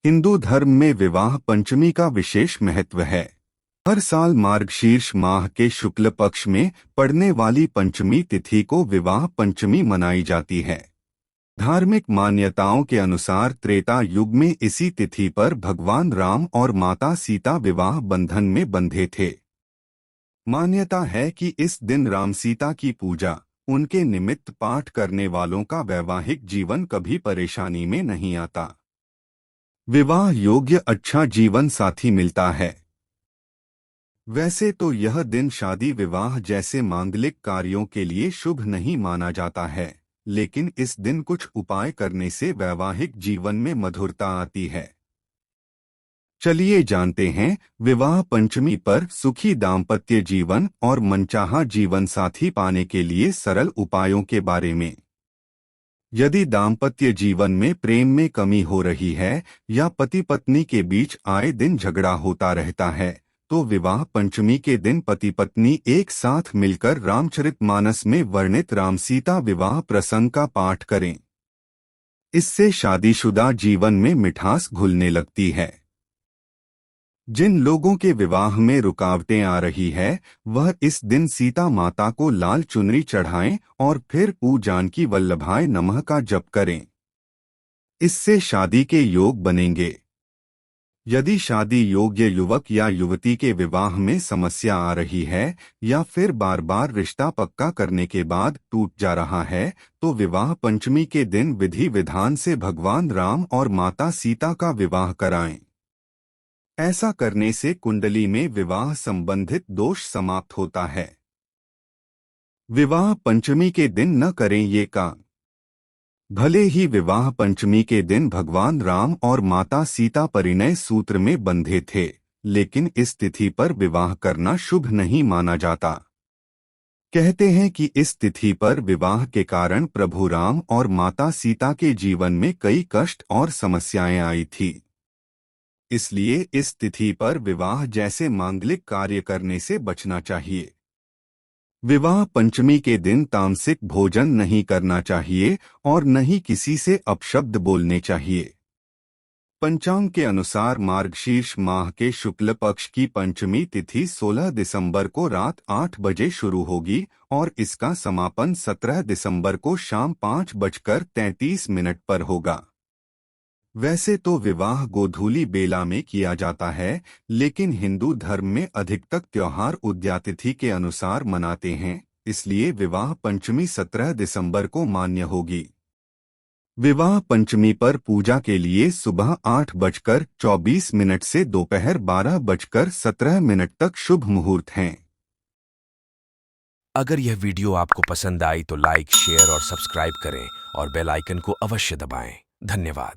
हिंदू धर्म में विवाह पंचमी का विशेष महत्व है। हर साल मार्गशीर्ष माह के शुक्ल पक्ष में पड़ने वाली पंचमी तिथि को विवाह पंचमी मनाई जाती है। धार्मिक मान्यताओं के अनुसार त्रेता युग में इसी तिथि पर भगवान राम और माता सीता विवाह बंधन में बंधे थे। मान्यता है कि इस दिन राम सीता की पूजा, उनके निमित्त पाठ करने वालों का वैवाहिक जीवन कभी परेशानी में नहीं आता। विवाह योग्य अच्छा जीवन साथी मिलता है। वैसे तो यह दिन शादी विवाह जैसे मांगलिक कार्यों के लिए शुभ नहीं माना जाता है, लेकिन इस दिन कुछ उपाय करने से वैवाहिक जीवन में मधुरता आती है। चलिए जानते हैं विवाह पंचमी पर सुखी दाम्पत्य जीवन और मनचाहा जीवन साथी पाने के लिए सरल उपायों के बारे में। यदि दाम्पत्य जीवन में प्रेम में कमी हो रही है या पति पत्नी के बीच आए दिन झगड़ा होता रहता है, तो विवाह पंचमी के दिन पति पत्नी एक साथ मिलकर रामचरितमानस में वर्णित राम सीता विवाह प्रसंग का पाठ करें। इससे शादीशुदा जीवन में मिठास घुलने लगती है। जिन लोगों के विवाह में रुकावटें आ रही है, वह इस दिन सीता माता को लाल चुनरी चढ़ाएं और फिर ऊ जानकी वल्लभाय नमः का जप करें। इससे शादी के योग बनेंगे। यदि शादी योग्य युवक या युवती के विवाह में समस्या आ रही है या फिर बार बार रिश्ता पक्का करने के बाद टूट जा रहा है, तो विवाह पंचमी के दिन विधि विधान से भगवान राम और माता सीता का विवाह कराएं। ऐसा करने से कुंडली में विवाह संबंधित दोष समाप्त होता है। विवाह पंचमी के दिन न करें ये काम। भले ही विवाह पंचमी के दिन भगवान राम और माता सीता परिणय सूत्र में बंधे थे, लेकिन इस तिथि पर विवाह करना शुभ नहीं माना जाता। कहते हैं कि इस तिथि पर विवाह के कारण प्रभु राम और माता सीता के जीवन में कई कष्ट और समस्याएं आई थी। इसलिए इस तिथि पर विवाह जैसे मांगलिक कार्य करने से बचना चाहिए। विवाह पंचमी के दिन तामसिक भोजन नहीं करना चाहिए और न ही किसी से अपशब्द बोलने चाहिए। पंचांग के अनुसार मार्गशीर्ष माह के शुक्ल पक्ष की पंचमी तिथि 16 दिसंबर को रात 8 बजे शुरू होगी और इसका समापन 17 दिसंबर को शाम 5:33 पर होगा। वैसे तो विवाह गोधूली बेला में किया जाता है, लेकिन हिंदू धर्म में अधिकतर त्योहार उदयातिथि के अनुसार मनाते हैं, इसलिए विवाह पंचमी 17 दिसंबर को मान्य होगी। विवाह पंचमी पर पूजा के लिए सुबह 8:24 से दोपहर 12:17 तक शुभ मुहूर्त हैं। अगर यह वीडियो आपको पसंद आई तो लाइक, शेयर और सब्सक्राइब करें और बेल आइकन को अवश्य दबाएं। धन्यवाद।